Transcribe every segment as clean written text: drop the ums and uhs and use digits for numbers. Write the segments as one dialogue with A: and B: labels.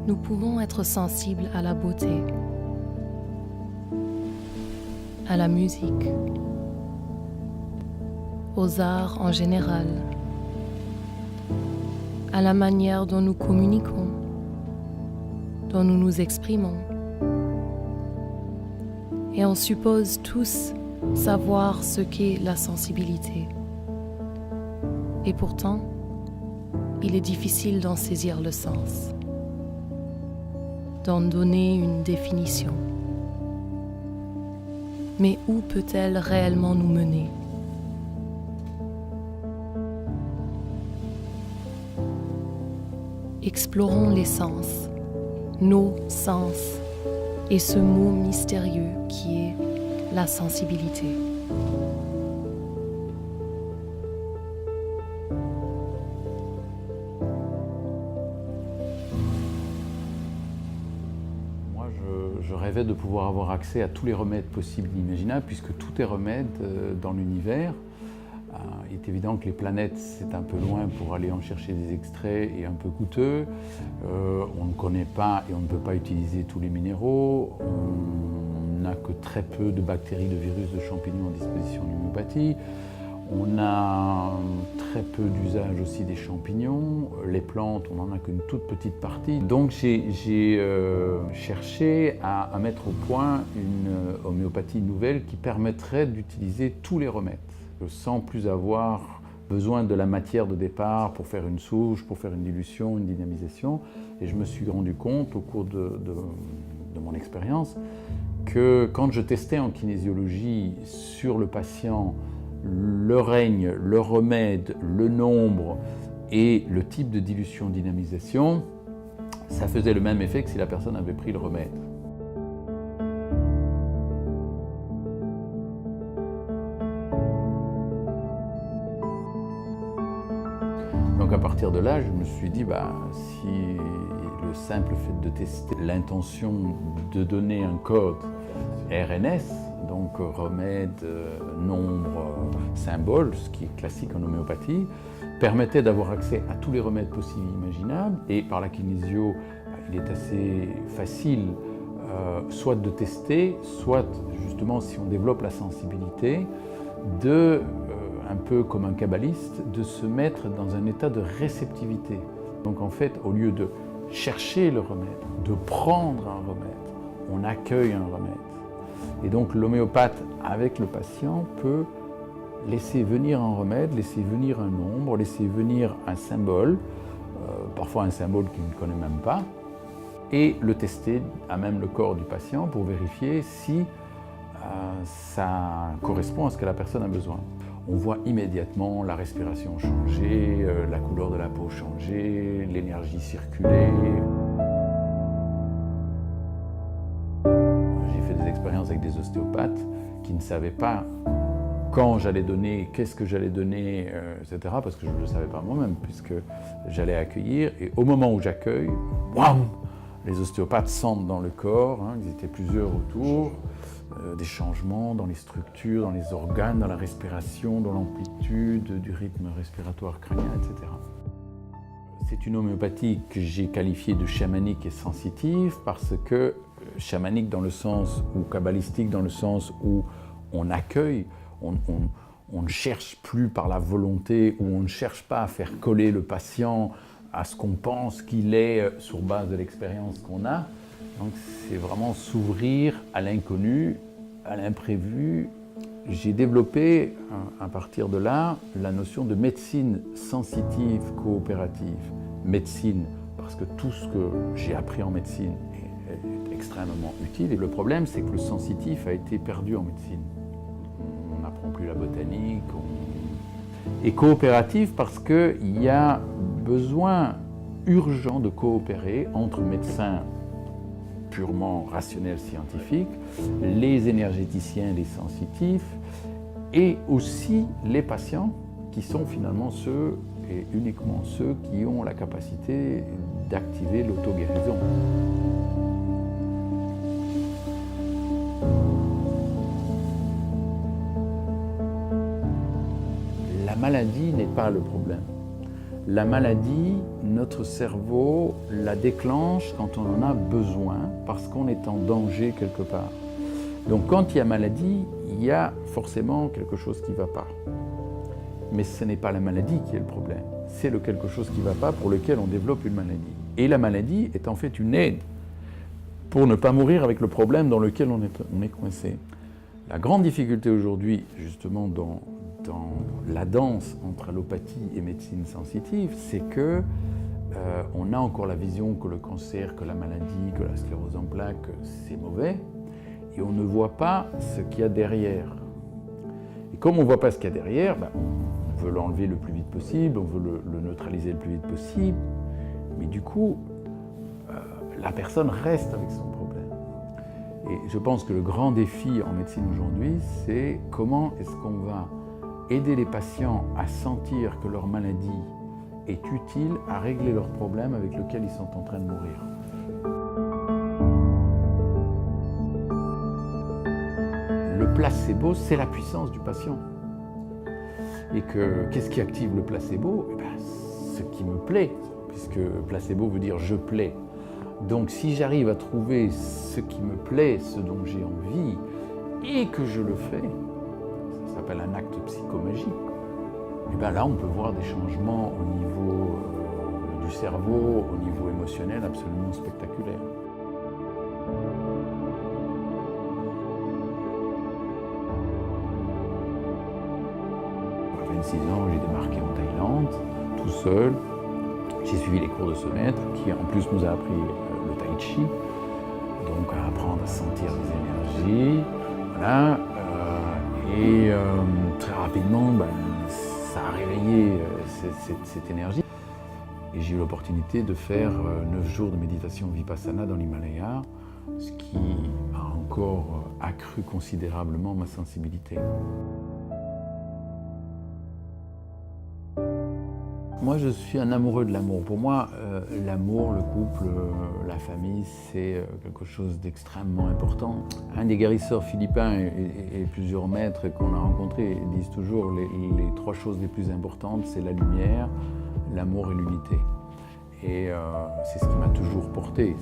A: nous pouvons être sensibles à la beauté, à la musique, aux arts en général, à la manière dont nous communiquons, dont nous nous exprimons. Et on suppose tous savoir ce qu'est la sensibilité. Et pourtant, il est difficile d'en saisir le sens, d'en donner une définition. Mais où peut-elle réellement nous mener ? Explorons les sens, nos sens, et ce mot mystérieux qui est la sensibilité.
B: Moi, je rêvais de pouvoir avoir accès à tous les remèdes possibles et imaginables, puisque tout est remède dans l'univers. Il est évident que les planètes, c'est un peu loin pour aller en chercher des extraits et un peu coûteux. On ne connaît pas et on ne peut pas utiliser tous les minéraux. On n'a que très peu de bactéries, de virus, de champignons à disposition de l'homéopathie. On a très peu d'usage aussi des champignons. Les plantes, on n'en a qu'une toute petite partie. Donc j'ai cherché à mettre au point une homéopathie nouvelle qui permettrait d'utiliser tous les remèdes, sans plus avoir besoin de la matière de départ pour faire une souche, pour faire une dilution, une dynamisation. Et je me suis rendu compte au cours de mon expérience que quand je testais en kinésiologie sur le patient le règne, le remède, le nombre et le type de dilution-dynamisation, ça faisait le même effet que si la personne avait pris le remède. Donc à partir de là, je me suis dit, si le simple fait de tester l'intention de donner un code RNS, donc remède, nombre, symbole, ce qui est classique en homéopathie, permettait d'avoir accès à tous les remèdes possibles et imaginables. Et par la kinésio, il est assez facile soit de tester, soit justement si on développe la sensibilité, un peu comme un kabbaliste, de se mettre dans un état de réceptivité. Donc en fait, au lieu de chercher le remède, de prendre un remède, on accueille un remède. Et donc l'homéopathe, avec le patient, peut laisser venir un remède, laisser venir un nombre, laisser venir un symbole, parfois un symbole qu'il ne connaît même pas, et le tester à même le corps du patient pour vérifier si ça correspond à ce que la personne a besoin. On voit immédiatement la respiration changer, la couleur de la peau changer, l'énergie circuler. J'ai fait des expériences avec des ostéopathes qui ne savaient pas quand j'allais donner, qu'est-ce que j'allais donner, etc. Parce que je ne le savais pas moi-même, puisque j'allais accueillir. Et au moment où j'accueille, wham, les ostéopathes sentent dans le corps, ils étaient plusieurs autour, des changements dans les structures, dans les organes, dans la respiration, dans l'amplitude du rythme respiratoire crânien, etc. C'est une homéopathie que j'ai qualifiée de chamanique et sensitive parce que chamanique dans le sens, ou kabbalistique dans le sens où on accueille, on ne cherche plus par la volonté, ou on ne cherche pas à faire coller le patient à ce qu'on pense qu'il est sur base de l'expérience qu'on a. Donc c'est vraiment s'ouvrir à l'inconnu, à l'imprévu. J'ai développé, à partir de là, la notion de médecine sensitive coopérative. Médecine, parce que tout ce que j'ai appris en médecine est extrêmement utile. Et le problème, c'est que le sensitif a été perdu en médecine. On n'apprend plus la botanique. Et coopérative parce qu'il y a besoin urgent de coopérer entre médecins purement rationnels scientifiques, les énergéticiens, les sensitifs, et aussi les patients qui sont finalement ceux, et uniquement ceux, qui ont la capacité d'activer l'auto-guérison. La maladie n'est pas le problème. La maladie, notre cerveau la déclenche quand on en a besoin, parce qu'on est en danger quelque part. Donc quand il y a maladie, il y a forcément quelque chose qui ne va pas. Mais ce n'est pas la maladie qui est le problème, c'est le quelque chose qui ne va pas pour lequel on développe une maladie. Et la maladie est en fait une aide pour ne pas mourir avec le problème dans lequel on est coincé. La grande difficulté aujourd'hui, justement, dans la danse entre allopathie et médecine sensitive, c'est que on a encore la vision que le cancer, que la maladie, que la sclérose en plaques, c'est mauvais, et on ne voit pas ce qu'il y a derrière. Et comme on ne voit pas ce qu'il y a derrière, on veut l'enlever le plus vite possible, on veut le neutraliser le plus vite possible, mais du coup, la personne reste avec son problème. Et je pense que le grand défi en médecine aujourd'hui, c'est comment est-ce qu'on va aider les patients à sentir que leur maladie est utile à régler leurs problèmes avec lesquels ils sont en train de mourir. Le placebo, c'est la puissance du patient. Et qu'est-ce qui active le placebo? Ce qui me plaît, puisque placebo veut dire je plais. Donc si j'arrive à trouver ce qui me plaît, ce dont j'ai envie, et que je le fais, ça s'appelle un acte psychomagique, et bien là on peut voir des changements au niveau du cerveau, au niveau émotionnel absolument spectaculaires. À 26 ans, j'ai débarqué en Thaïlande, tout seul. J'ai suivi les cours de ce maître qui en plus nous a appris le tai chi, donc à apprendre à sentir les énergies. Voilà. Et très rapidement, ça a réveillé cette énergie. Et j'ai eu l'opportunité de faire 9 jours de méditation vipassana dans l'Himalaya, ce qui a encore accru considérablement ma sensibilité. Moi, je suis un amoureux de l'amour. Pour moi, l'amour, le couple, la famille, c'est quelque chose d'extrêmement important. Un des guérisseurs philippins et plusieurs maîtres qu'on a rencontrés disent toujours les 3 choses les plus importantes, c'est la lumière, l'amour et l'unité. Et c'est ce qui m'a toujours porté.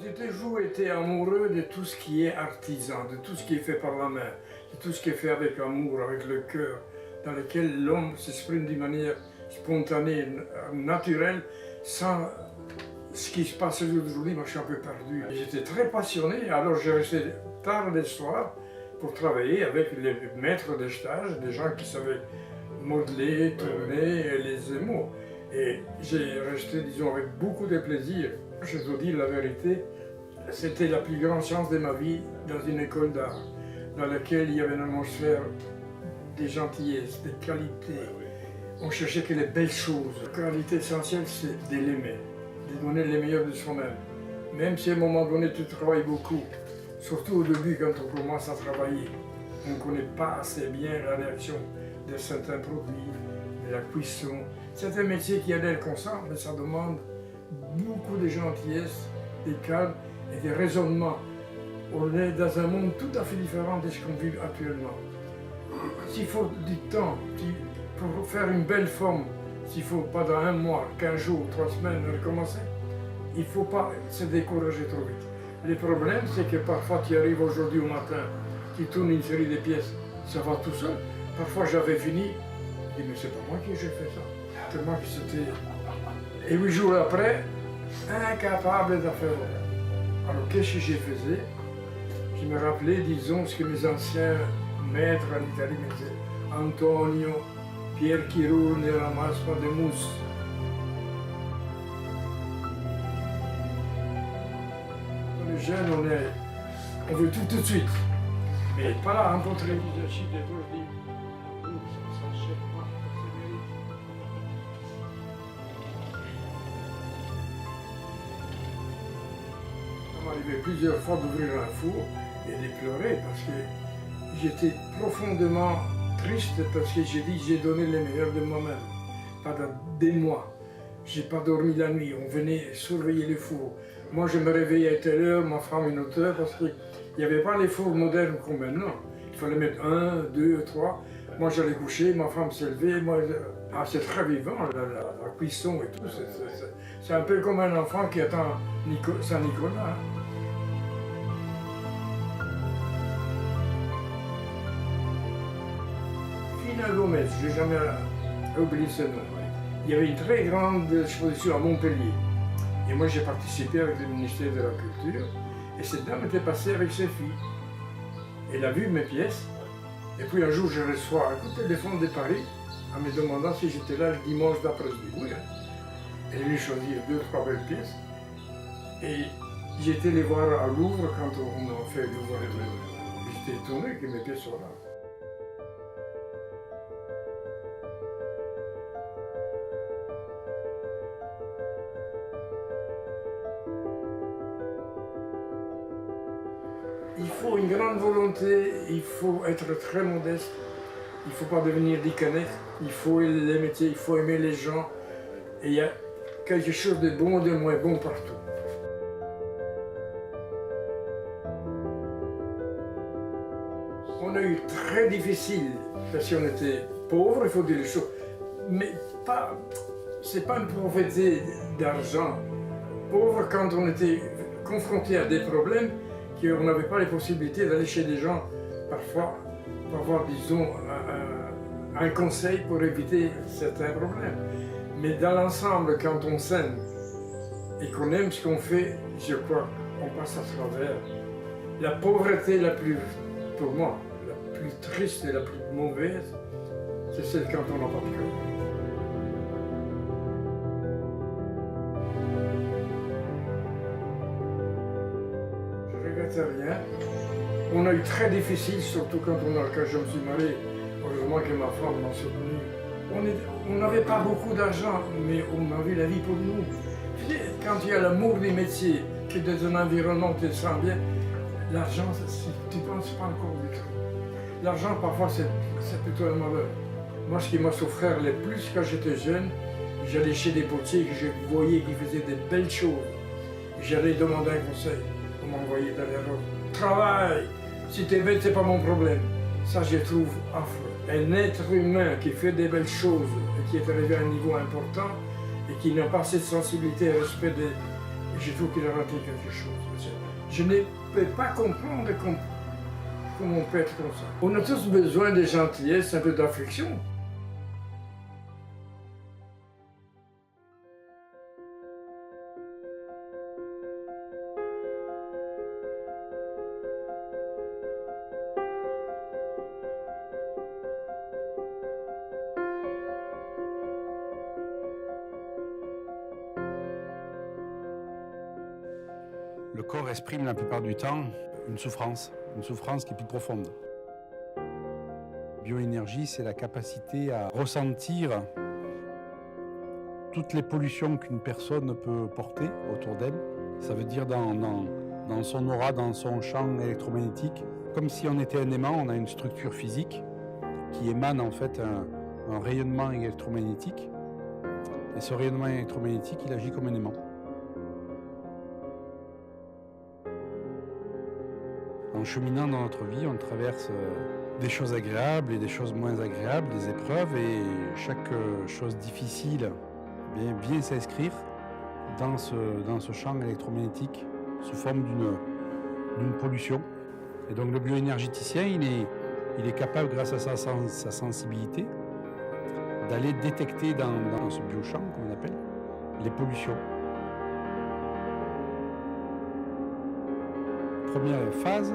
C: J'ai toujours été amoureux de tout ce qui est artisan, de tout ce qui est fait par la main, de tout ce qui est fait avec amour, avec le cœur, dans lequel l'homme s'exprime d'une manière spontanée, naturelle, sans ce qui se passe aujourd'hui. Moi, je suis un peu perdu. J'étais très passionné, alors j'ai resté tard le soir pour travailler avec les maîtres des stages, des gens qui savaient modeler, tourner les émaux. Et j'ai resté, disons, avec beaucoup de plaisir. Je dois dire la vérité, c'était la plus grande chance de ma vie dans une école d'art, dans laquelle il y avait une atmosphère de gentillesse, de qualité. On cherchait que les belles choses. La qualité essentielle, c'est de l'aimer, de donner le meilleur de soi-même. Même si à un moment donné, tu travailles beaucoup, surtout au début, quand on commence à travailler, on ne connaît pas assez bien la réaction de certains produits, de la cuisson. C'est un métier qui a l'air constant, mais ça demande beaucoup de gentillesse, de calme et de raisonnement. On est dans un monde tout à fait différent de ce qu'on vit actuellement. S'il faut du temps pour faire une belle forme, s'il faut pas dans 1 mois, 15 jours, 3 semaines recommencer, il ne faut pas se décourager trop vite. Le problème, c'est que parfois tu arrives aujourd'hui au matin, tu tournes une série de pièces, ça va tout seul. Parfois j'avais fini, je dis mais c'est pas moi qui j'ai fait ça. Tellement que c'était... Et 8 jours après, incapable de faire. Alors qu'est-ce que j'ai fait? Je me rappelais, disons, ce que mes anciens maîtres en Italie me disaient. Antonio, Pierre Chirou ne ramasse pas de mousse. Les jeunes, on veut tout de suite. Mais pas là, rencontrer les archives des produits. Ça ne cherche pas, ça mérite. m'arrivait plusieurs fois d'ouvrir un four et de pleurer parce que j'étais profondément triste parce que j'ai donné le meilleur de moi-même pendant des mois. J'ai pas dormi la nuit, on venait surveiller le four. Moi je me réveillais à telle heure, ma femme une autre heure parce qu'il n'y avait pas les fours modernes comme maintenant. Il fallait mettre 1, 2, 3. Moi j'allais coucher, ma femme se levait. Ah, c'est très vivant la cuisson et tout. C'est un peu comme un enfant qui attend Saint-Nicolas. Hein. Fina Gomez, je n'ai jamais oublié ce nom. Il y avait une très grande exposition à Montpellier. Et moi j'ai participé avec le ministère de la Culture. Et cette dame était passée avec ses filles. Elle a vu mes pièces. Et puis un jour je reçois un coup de téléphone de Paris en me demandant si j'étais là le dimanche d'après-midi. Oui, hein. Elle est venue choisir 2 ou 3 belles pièces. Et j'étais les voir à Louvre quand on a fait Louvre. J'étais étonné que mes pièces soient là. Il faut une grande volonté, il faut être très modeste, il ne faut pas devenir dicanet, il faut aimer les métiers, il faut aimer les gens. Et il y a quelque chose de bon et de moins bon partout. On a eu très difficile parce qu'on était pauvres, il faut dire les choses. Mais c'est pas une pauvreté d'argent. Pauvre quand on était confronté à des problèmes qu'on n'avait pas les possibilités d'aller chez des gens, parfois, pour avoir, disons, un conseil pour éviter certains problèmes. Mais dans l'ensemble, quand on s'aime et qu'on aime ce qu'on fait, je crois qu'on passe à travers. La pauvreté la plus, pour moi, la plus triste et la plus mauvaise, c'est celle quand on n'a pas de cœur. Rien. On a eu très difficile, surtout quand je me suis marié. Heureusement que ma femme m'a soutenu. On n'avait pas beaucoup d'argent, mais on avait la vie pour nous. Quand il y a l'amour des métiers, que dans un environnement où tu te sens bien, l'argent, tu ne penses pas encore du tout. L'argent, parfois, c'est plutôt un malheur. Moi, ce qui m'a souffert le plus quand j'étais jeune, j'allais chez des potiers que je voyais qui faisaient des belles choses. J'allais demander un conseil. On m'envoyait dans l'erreur. Travail, si t'es bête, c'est pas mon problème. Ça, je trouve affreux. Un être humain qui fait des belles choses et qui est arrivé à un niveau important et qui n'a pas cette sensibilité et respect des... Je trouve qu'il a raté quelque chose. Je ne peux pas comprendre comment on peut être comme ça. On a tous besoin de gentillesse, un peu d'affection.
D: Le corps exprime la plupart du temps une souffrance qui est plus profonde. Bioénergie, c'est la capacité à ressentir toutes les pollutions qu'une personne peut porter autour d'elle. Ça veut dire dans son aura, dans son champ électromagnétique. Comme si on était un aimant, on a une structure physique qui émane en fait un rayonnement électromagnétique. Et ce rayonnement électromagnétique, il agit comme un aimant. En cheminant dans notre vie, on traverse des choses agréables et des choses moins agréables, des épreuves, et chaque chose difficile vient s'inscrire dans ce champ électromagnétique sous forme d'une pollution. Et donc le bioénergéticien, il est capable, grâce à sa sensibilité, d'aller détecter dans ce biochamp, comme on appelle, les pollutions. Première phase,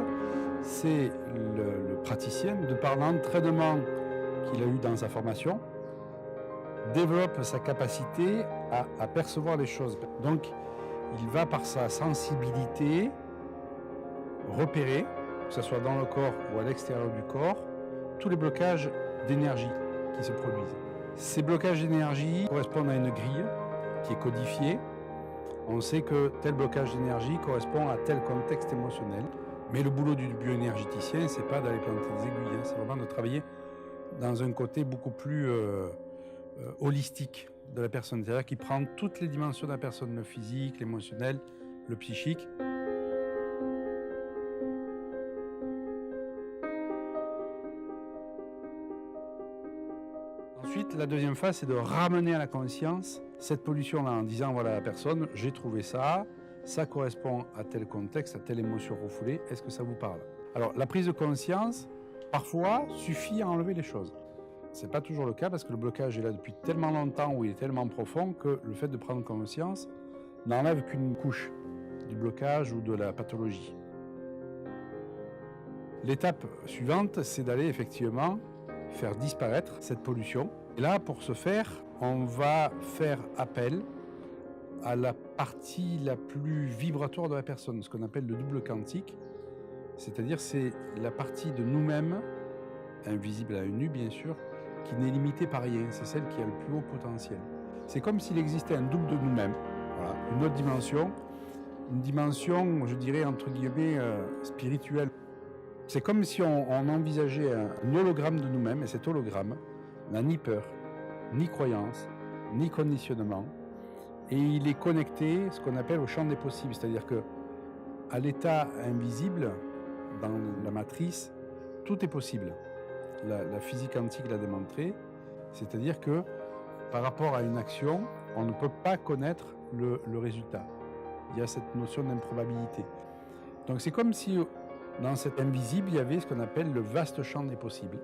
D: c'est le praticien, de par l'entraînement qu'il a eu dans sa formation, développe sa capacité à percevoir les choses. Donc, il va par sa sensibilité repérer, que ce soit dans le corps ou à l'extérieur du corps, tous les blocages d'énergie qui se produisent. Ces blocages d'énergie correspondent à une grille qui est codifiée On sait que tel blocage d'énergie correspond à tel contexte émotionnel. Mais le boulot du bioénergéticien, c'est pas d'aller planter des aiguilles, hein, c'est vraiment de travailler dans un côté beaucoup plus holistique de la personne. C'est-à-dire qu'il prend toutes les dimensions de la personne, le physique, l'émotionnel, le psychique. Ensuite, la deuxième phase, c'est de ramener à la conscience cette pollution-là en disant, voilà, la personne, j'ai trouvé ça, ça correspond à tel contexte, à telle émotion refoulée, est-ce que ça vous parle? Alors, la prise de conscience, parfois, suffit à enlever les choses. Ce n'est pas toujours le cas parce que le blocage est là depuis tellement longtemps ou il est tellement profond que le fait de prendre conscience n'enlève qu'une couche du blocage ou de la pathologie. L'étape suivante, c'est d'aller effectivement faire disparaître cette pollution. Et là, pour ce faire, on va faire appel à la partie la plus vibratoire de la personne, ce qu'on appelle le double quantique, c'est-à-dire c'est la partie de nous-mêmes, invisible à l'œil nu bien sûr, qui n'est limitée par rien, c'est celle qui a le plus haut potentiel. C'est comme s'il existait un double de nous-mêmes, voilà, une autre dimension, une dimension, je dirais, entre guillemets, spirituelle. C'est comme si on envisageait un hologramme de nous-mêmes, et cet hologramme n'a ni peur, ni croyance, ni conditionnement, et il est connecté, ce qu'on appelle au champ des possibles, c'est-à-dire que à l'état invisible, dans la matrice, tout est possible. La physique quantique l'a démontré, c'est-à-dire que par rapport à une action, on ne peut pas connaître le résultat. Il y a cette notion d'improbabilité. Donc c'est comme si dans cet invisible, il y avait ce qu'on appelle le vaste champ des possibles,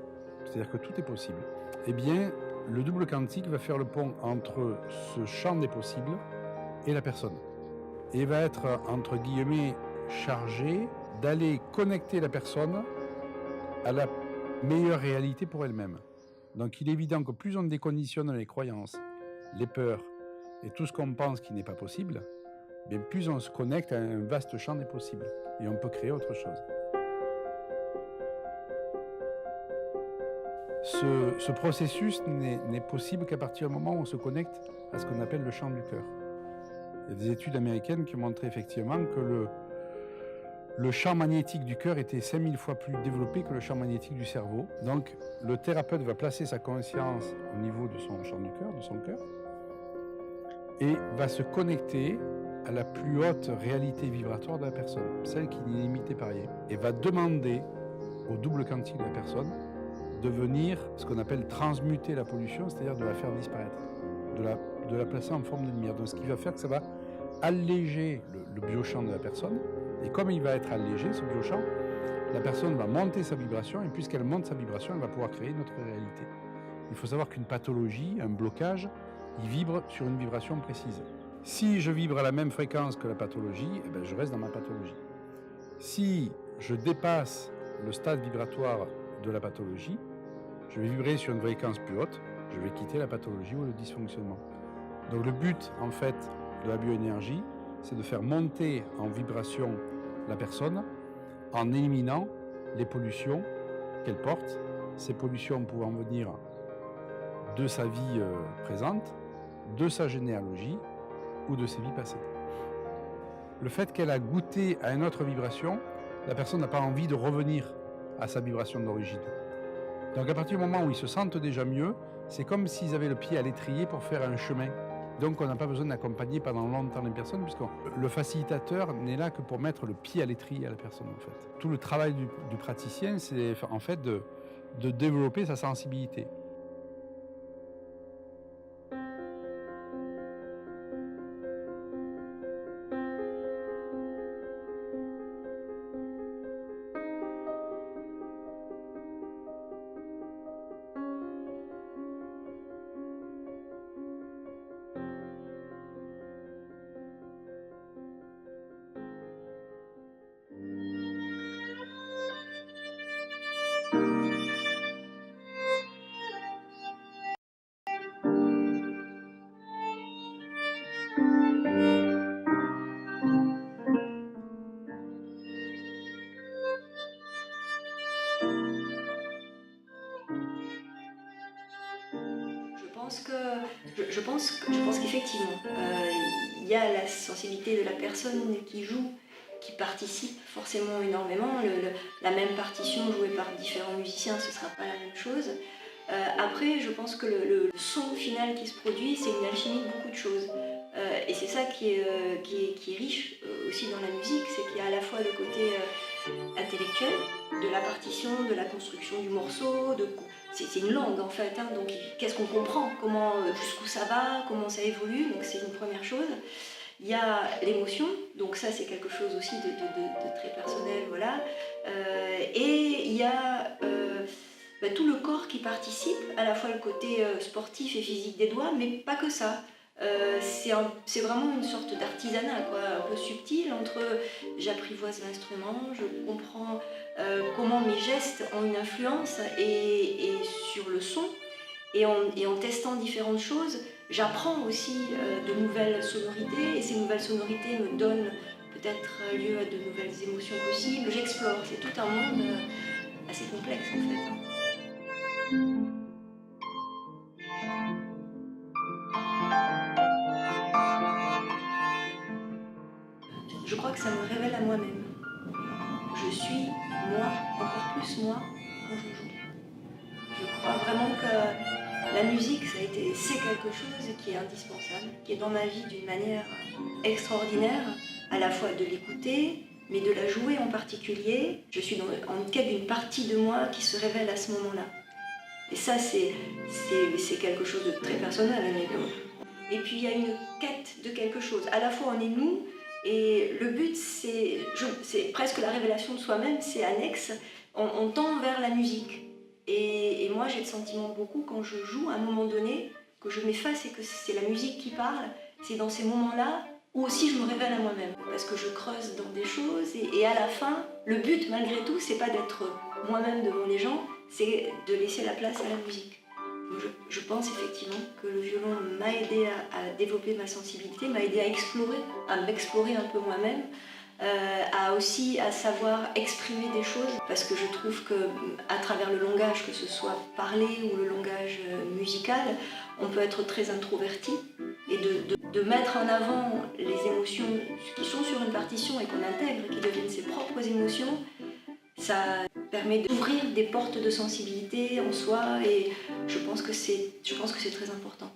D: c'est-à-dire que tout est possible. Eh bien, le double quantique va faire le pont entre ce champ des possibles et la personne. Et va être, entre guillemets, chargé d'aller connecter la personne à la meilleure réalité pour elle-même. Donc il est évident que plus on déconditionne les croyances, les peurs et tout ce qu'on pense qui n'est pas possible, bien plus on se connecte à un vaste champ des possibles et on peut créer autre chose. Ce processus n'est possible qu'à partir du moment où on se connecte à ce qu'on appelle le champ du cœur. Il y a des études américaines qui ont montré effectivement que le champ magnétique du cœur était 5000 fois plus développé que le champ magnétique du cerveau. Donc le thérapeute va placer sa conscience au niveau de son champ du cœur, de son cœur, et va se connecter à la plus haute réalité vibratoire de la personne, celle qui n'est limitée par rien, et va demander au double quantique de la personne de venir, ce qu'on appelle transmuter la pollution, c'est-à-dire de la faire disparaître, de la placer en forme de lumière. Donc ce qui va faire que ça va alléger le biochamp de la personne, et comme il va être allégé, ce biochamp, la personne va monter sa vibration, et puisqu'elle monte sa vibration, elle va pouvoir créer notre réalité. Il faut savoir qu'une pathologie, un blocage, il vibre sur une vibration précise. Si je vibre à la même fréquence que la pathologie, eh bien, je reste dans ma pathologie. Si je dépasse le stade vibratoire de la pathologie, je vais vibrer sur une fréquence plus haute, je vais quitter la pathologie ou le dysfonctionnement. Donc le but, en fait, de la bioénergie, c'est de faire monter en vibration la personne en éliminant les pollutions qu'elle porte, ces pollutions pouvant venir de sa vie présente, de sa généalogie ou de ses vies passées. Le fait qu'elle a goûté à une autre vibration, la personne n'a pas envie de revenir à sa vibration d'origine. Donc à partir du moment où ils se sentent déjà mieux, c'est comme s'ils avaient le pied à l'étrier pour faire un chemin. Donc on n'a pas besoin d'accompagner pendant longtemps les personnes, puisque le facilitateur n'est là que pour mettre le pied à l'étrier à la personne en fait. Tout le travail du praticien, c'est en fait de développer sa sensibilité.
E: Je pense qu'effectivement, il y a la sensibilité de la personne qui joue, qui participe forcément énormément. La même partition jouée par différents musiciens, ce ne sera pas la même chose. Après, je pense que le son final qui se produit, c'est une alchimie de beaucoup de choses. Et c'est ça qui est riche aussi dans la musique, c'est qu'il y a à la fois le côté intellectuel, de la partition, de la construction du morceau, c'est une langue en fait, hein, donc qu'est-ce qu'on comprend, jusqu'où ça va, comment ça évolue, donc c'est une première chose. Il y a l'émotion, donc ça c'est quelque chose aussi de très personnel, voilà. Et il y a tout le corps qui participe, à la fois le côté sportif et physique des doigts, mais pas que ça. C'est vraiment une sorte d'artisanat, quoi, un peu subtil entre j'apprivoise l'instrument, je comprends comment mes gestes ont une influence et sur le son, et en testant différentes choses, j'apprends aussi de nouvelles sonorités, et ces nouvelles sonorités me donnent peut-être lieu à de nouvelles émotions possibles. J'explore, c'est tout un monde assez complexe en fait. Je crois que ça me révèle à moi-même. Je suis moi, encore plus moi, quand je joue. Je crois vraiment que la musique, c'est quelque chose qui est indispensable, qui est dans ma vie d'une manière extraordinaire, à la fois de l'écouter, mais de la jouer en particulier. Je suis en quête d'une partie de moi qui se révèle à ce moment-là. Et ça, c'est quelque chose de très personnel. Et puis il y a une quête de quelque chose. À la fois on est nous, et le but c'est presque la révélation de soi-même, c'est annexe. On tend vers la musique. Et moi j'ai le sentiment beaucoup quand je joue à un moment donné, que je m'efface et que c'est la musique qui parle. C'est dans ces moments-là où aussi je me révèle à moi-même. Parce que je creuse dans des choses et à la fin, le but malgré tout, c'est pas d'être moi-même devant les gens, c'est de laisser la place à la musique. Je pense effectivement que le violon m'a aidé à développer ma sensibilité, m'a aidé à m'explorer un peu moi-même, aussi à savoir exprimer des choses, parce que je trouve qu'à travers le langage, que ce soit parlé ou le langage musical, on peut être très introverti, et de mettre en avant les émotions qui sont sur une partition et qu'on intègre, qui deviennent ses propres émotions, ça permet d'ouvrir des portes de sensibilité en soi, et je pense que c'est très important.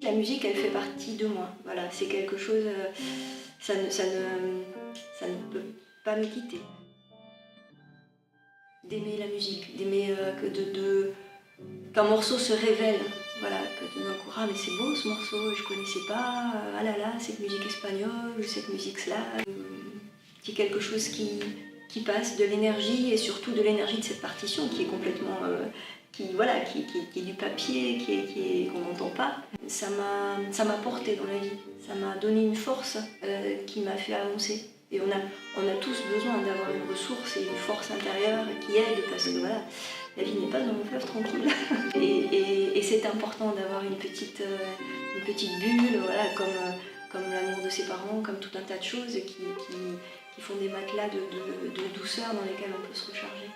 E: La musique, elle fait partie de moi. Voilà, c'est quelque chose, ça ne peut pas me quitter. D'aimer la musique, d'aimer qu'un morceau se révèle. Voilà, que tout d'un coup, ah mais c'est beau ce morceau, je connaissais pas, ah là là, cette musique espagnole, ou cette musique slave. C'est quelque chose qui passe, de l'énergie, et surtout de l'énergie de cette partition qui est complètement, qui est du papier, qu'on n'entend pas. Ça m'a porté dans la vie, ça m'a donné une force qui m'a fait avancer. Et on a tous besoin d'avoir une ressource et une force intérieure qui aide, parce que voilà, la vie n'est pas un long fleuve tranquille. Et c'est important d'avoir une petite bulle, voilà, comme l'amour de ses parents, comme tout un tas de choses qui font des matelas de douceur dans lesquels on peut se recharger.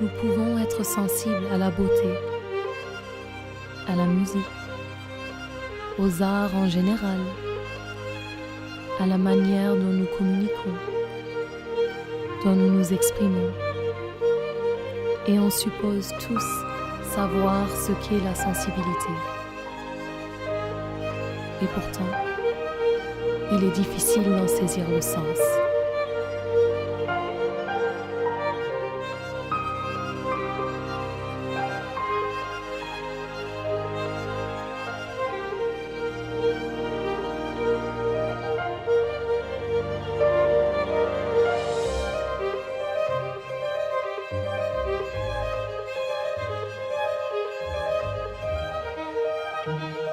A: Nous pouvons être sensibles à la beauté, à la musique, aux arts en général, à la manière dont nous communiquons, dont nous nous exprimons. Et on suppose tous savoir ce qu'est la sensibilité. Et pourtant, il est difficile d'en saisir le sens.
E: Thank you.